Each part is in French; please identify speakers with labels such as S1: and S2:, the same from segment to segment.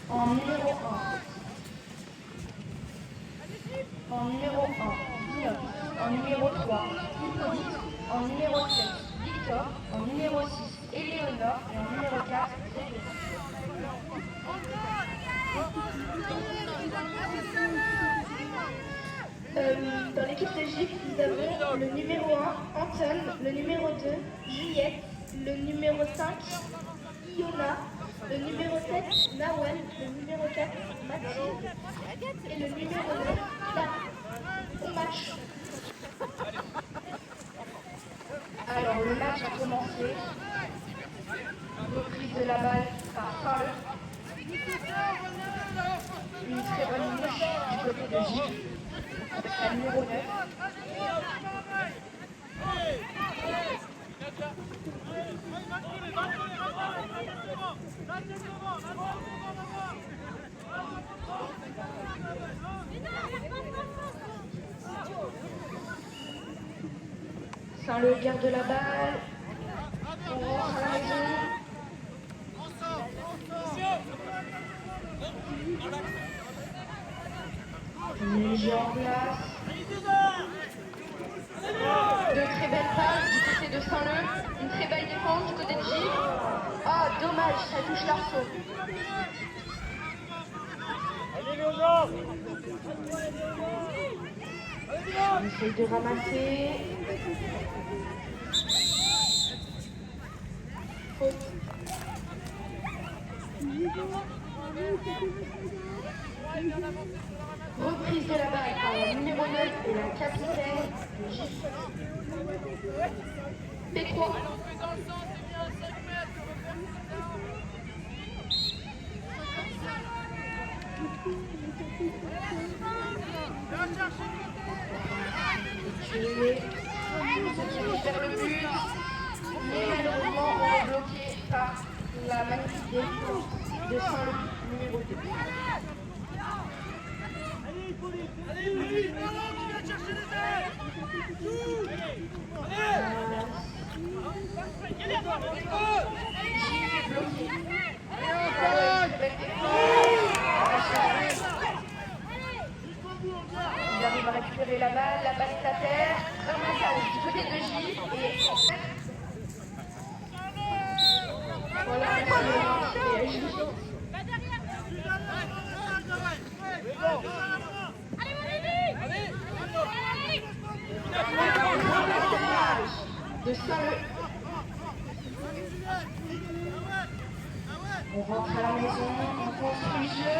S1: En numéro 1. En numéro 1, Guillaume. En numéro 3, Hippolyte. En numéro 7, Victor. En numéro 6, Éléonore. Et en numéro 4, Grégory. Dans l'équipe de gifle, nous avons le numéro 1, Anton, le numéro 2, Juliette, le numéro 5, Iona, le numéro 7, Nawel, le numéro 4, Mathilde, et le numéro 9, Clara. Au match. Alors le match a commencé. Reprise de la balle par Paul. Une très bonne mouche du côté de Gilles. Avec la numéro 9. Saint-Leu garde la balle. On rentre à la maison. Léger en place. De très belles passes du côté de Saint-Leu. Une très belle défense du côté de Gilles. Ah, dommage, ça touche l'arceau. On essaye de ramasser. Faute. Reprise de la balle par la numéro 9 et la capitaine de Gilles. P3. Se dirige vers le but, mais malheureusement on est bloqué par la magnifique défense de Saint-Leu, numéro 2.
S2: Allez, ballon, tu viens chercher les ailes.
S1: Gilles est bloqué. Il arrive à récupérer la balle est à terre, remontage du côté de Gilles et voilà, de Saint-Leu. On rentre à la maison, on construit le jeu.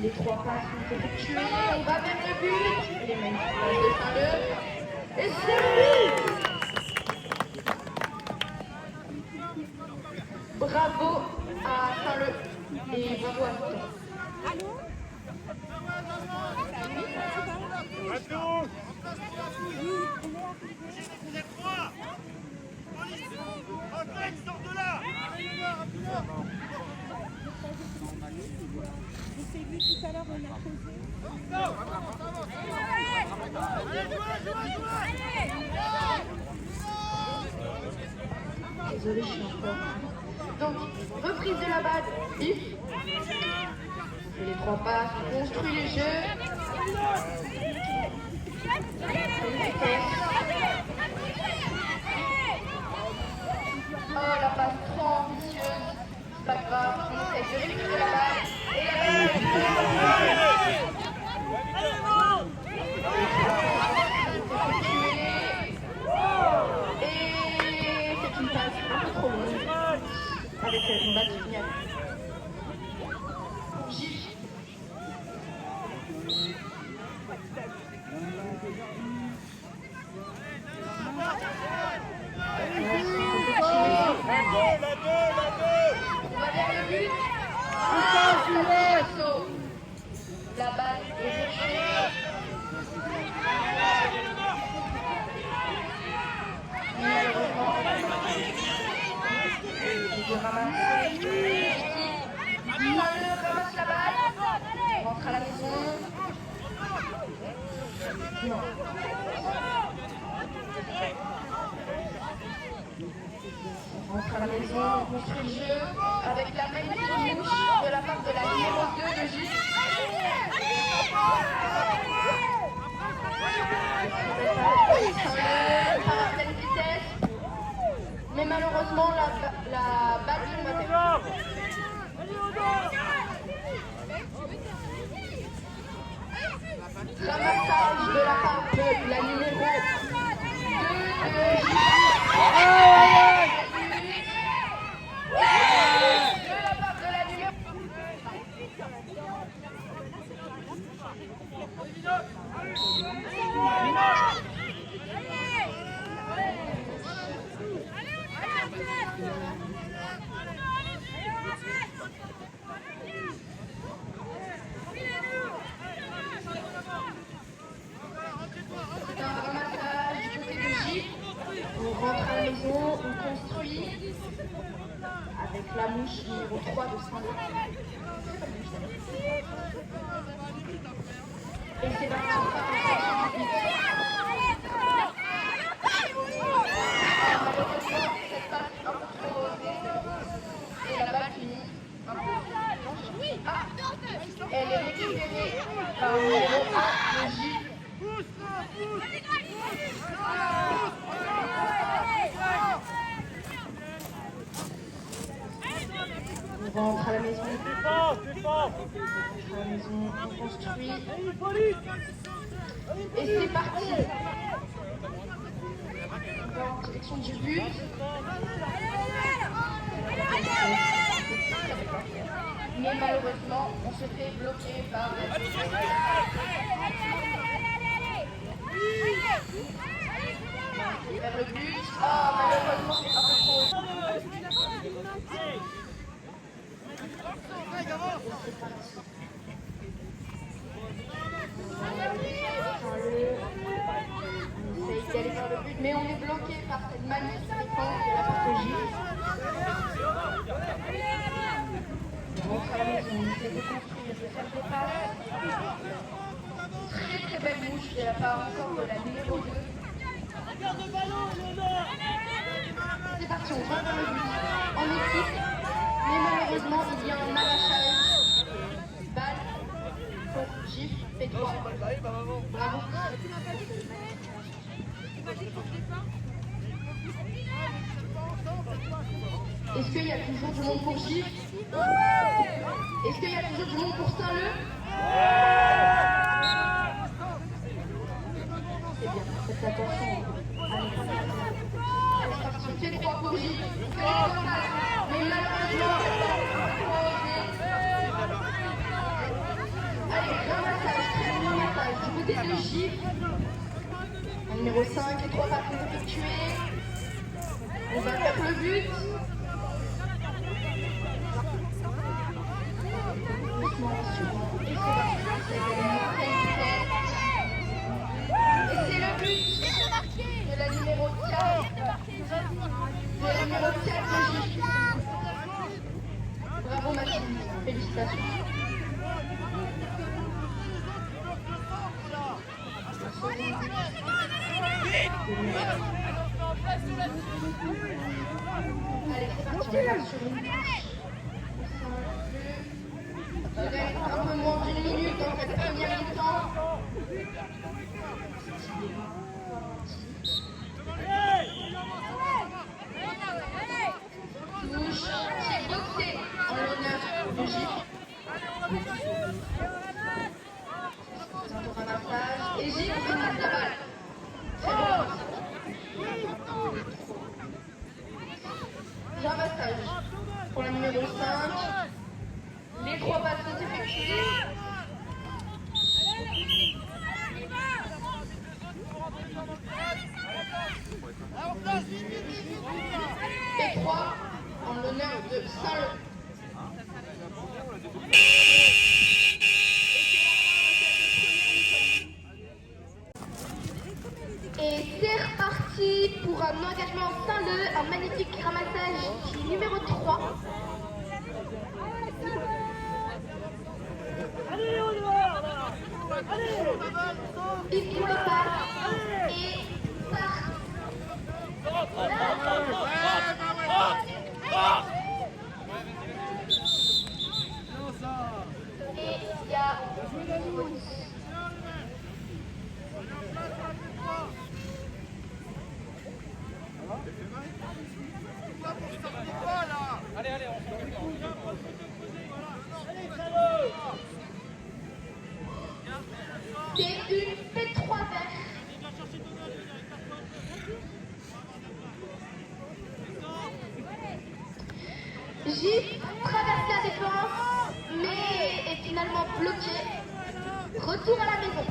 S1: Les 3 passes sont effectuées, on va vers le but. Et les mêmes passes de Saint-Leu. Et c'est le but! Bravo à Saint-Leu et bravo à Victor.
S2: Sors de là.
S3: J'ai vu tout à l'heure, on a posé.
S1: Désolée, je suis encore. Donc, reprise de la balle, vif. Et les 3 passes, on construit le jeu. Oh, la passe trop ambitieuse. C'est pas grave, on essaie de récupérer la balle. Et la balle. Et c'est une passe un peu trop longue. Avec une balle finale. Gilles. La balle est rejetée. Malheureusement, il veut ramasser. Saint-Leu ramasse la balle. On rentre à la maison. Non. à la maison, on construit le jeu avec la magnifique mouche de la part de la numéro 2 de Gilles. Par à pleine vitesse, mais malheureusement la balle tombe à terre. Ramassage de la part de la numéro 2 de Gilles. On rentre à la maison, on construit avec la mouche numéro 3 de Saint-Lô. Et c'est parti. Cette passe un peu trop osée. Et la balle finit un peu. Ah, elle est récupérée par le numéro 1 de Gilles. On rentre à la maison. À la maison, on construit. Et c'est parti. En direction du but. Mais malheureusement, on se fait bloquer par vers le but. Ah, malheureusement, c'est un peu trop. On essaye d'aller vers le but, mais on est bloqué par cette magnifique défense de la part de Gilles. On rentre à la maison, on essaie de construire, de faire des passes. Très très belle mouche de la part encore de la numéro 2. C'est parti, on va vers le but en équipe, mais malheureusement il y a un arrachage. Balle pour Gilles, fait 3. Bravo. Est-ce qu'il y a toujours du monde pour Gilles? Est-ce qu'il y a toujours du monde pour Saint-Leu? C'est bien, faites attention. Allez, c'est parti, on fait 3 pour Gilles. Mais malheureusement, allez, ramassage du côté de Gilles. Numéro 5, les 3 passes effectuées. On va faire le but. Et c'est le but de la numéro 4. De la numéro 4 de Gilles. Bravo Mathilde, félicitations. Allez, c'est parti, on passe sur une touche. Ça va être un peu moins d'une minute dans cette première mi-temps. Touche qui est boxée en l'honneur de Gilles. Ramassage. Et Gilles ramasse la balle. Très bon. Ramassage pour la numéro 5. Les 3 passes sont effectuées. Et 3 en l'honneur de Saint-Leu. Et c'est reparti pour un engagement Saint-Leu, un magnifique ramassage qui est numéro 3.
S2: Allez, on y va. Allez.
S1: Il prend les passes et part. C'est une P3 vert. J traverse la défense, mais est finalement bloqué. Retour à la maison.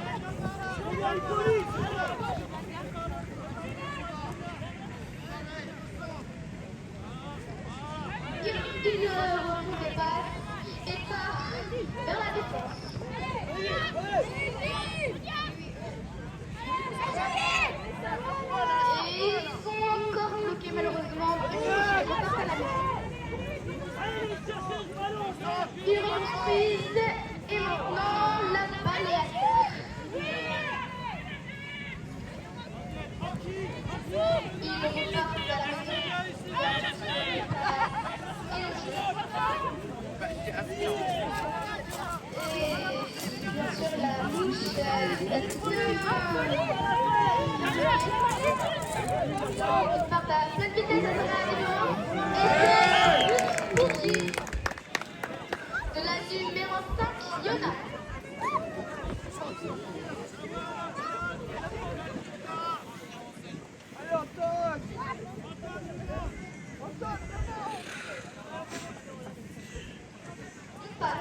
S1: Il ne retrouvait pas et part vers la défense. Et ils sont encore bloqués malheureusement. Ils repartent à la maison. Ils reconstruisent et maintenant la balle est à terre. Ils repartent à la maison. Et bien sûr la mouche ils partent à pleine vitesse à la défense. Et c'est pour J de la numéro 5, Yona.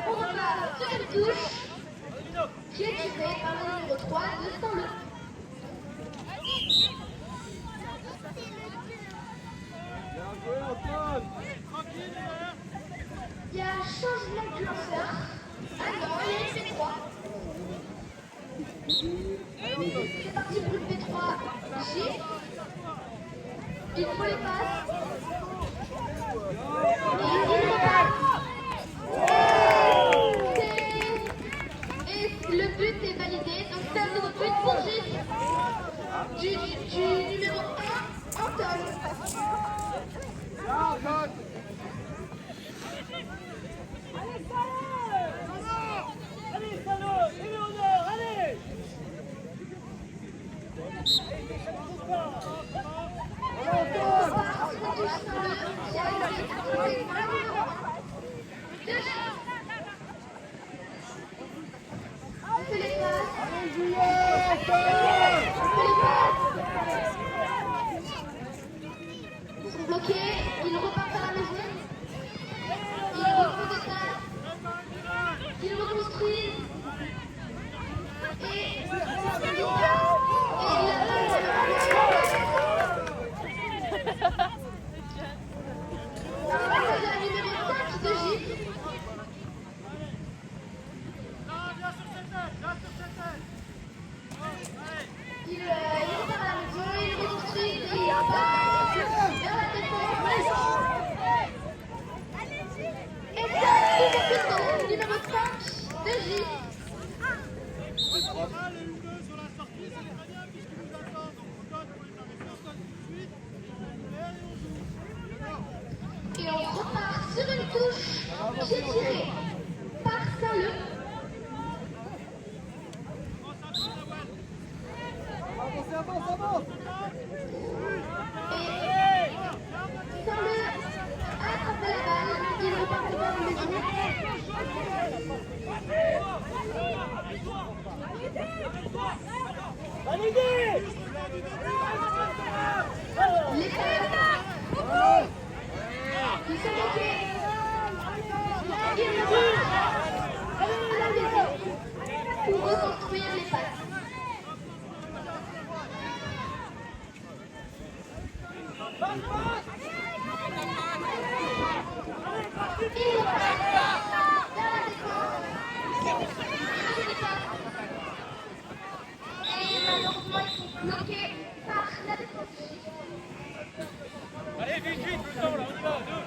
S1: On repart sur une touche qui est tirée par le numéro 3 de Saint-Leu. Il y a un changement de lanceur. Ah non, il y a une P3. C'est parti pour une P3 J. Il faut les passes. Et il repasse. Et le but est validé. Donc c'est un nouveau but pour J. Du numéro 1, Anton.
S2: Allez, salaud! Éléonore, allez!
S1: Ils sont bloqués, ils repartent à la maison. Ils refont des passes. Ils reconstruisent. Et la numéro 5 de J. Il repart à la maison, il reconstruit et il part vers la défense. Et c'est le numéro 5 de J. Et on repart sur une touche qui est tirée par Saint-Leu. Et Saint-Leu attrape la balle, il repart vers la maison. Les passes. Ils sont bloqués. Ils repartent à la maison pour reconstruire les passes. Ils repartent vers la défense. Et malheureusement, ils sont bloqués par la défense.
S2: Allez, vite, vite, le temps là, on y va, deux.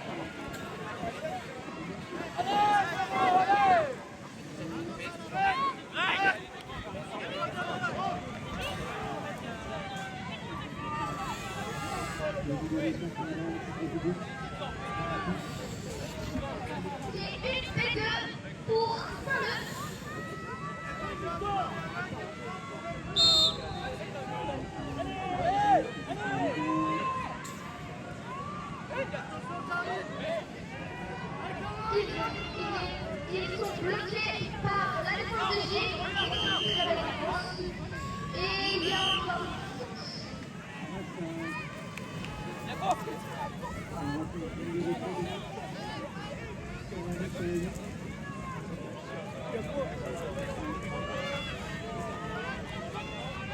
S1: C'est une P2 pour Saint-Leu. Ils sont bloqués par la défense de Gilles. Très belle défense. Et il y a encore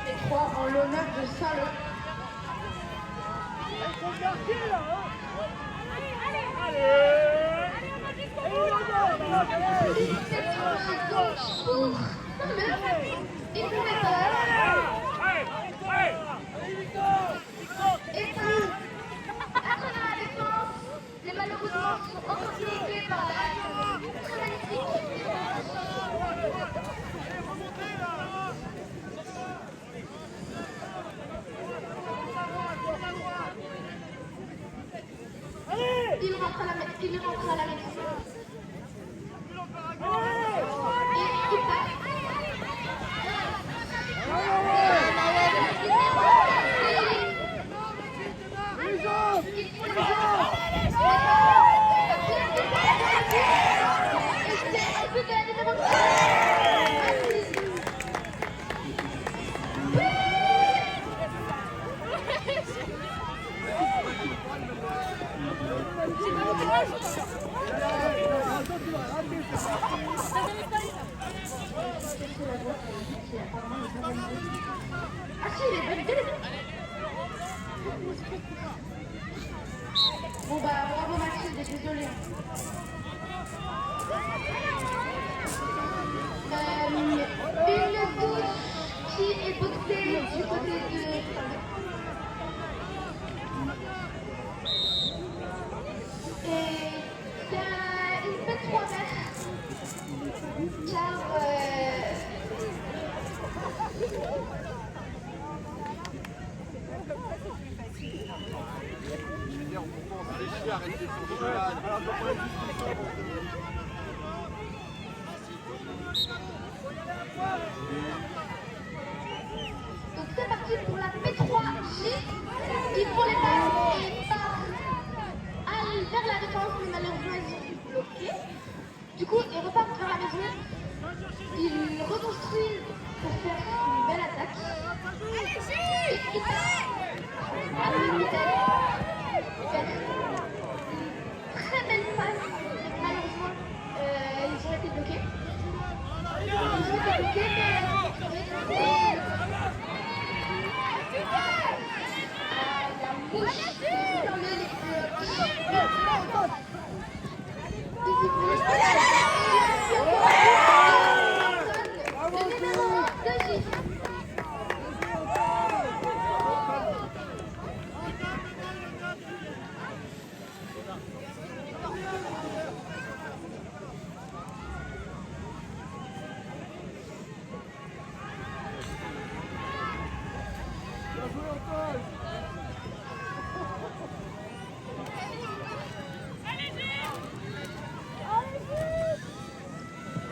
S1: les 3 en l'honneur de Saint-Leu.
S2: Elles sont gardées là, hein.
S1: Il pouvait pas. Et puis, à travers la défense, les malheureusement sont encore bloqués par la très magnifique. Il rentre à la maison. Et il passe. Ah si, il est validé. Bon bah bravo Mathilde, désolé. Une touche qui est boxée du côté de... Et c'est une bête 3 mètres. Car... Donc c'est parti pour la P3J. Il prend les balles et part vers la défense, mais malheureusement ils sont bloqués. Du coup, ils repartent vers la maison. Ils reconstruisent pour faire une belle attaque. Et ils partent à la vitesse vers une très belle passe. Malheureusement, ils ont été bloqués.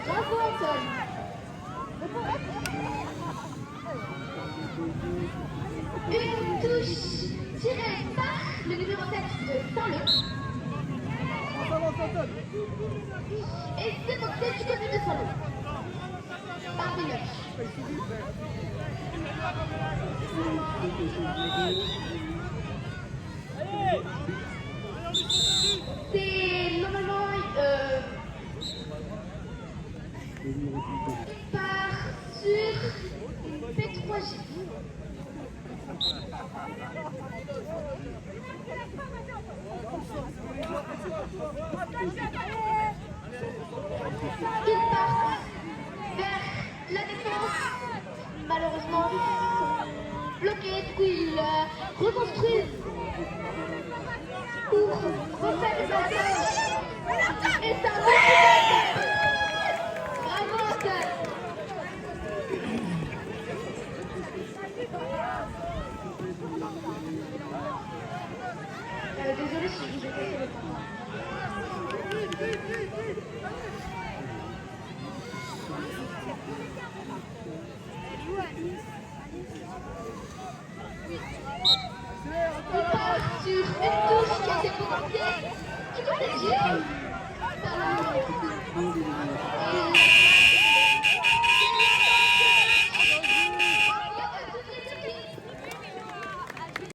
S1: Bravo Antoine. Une touche tirée par le numéro 7 de Saint-Leu. Et c'est boxé du côté de Saint-Leu. Par Villeneuve. C'est normalement il part sur une P3J. Il part vers la défense. Malheureusement, bloqué. Du coup, il reconstruit pour refaire une attaque. Et ça va. Bravo, Antoine. Désolée si je vous ai cassé le temps. On part sur une touche qui a été commencée du côté de Gilles.
S4: Oui, oui, oui.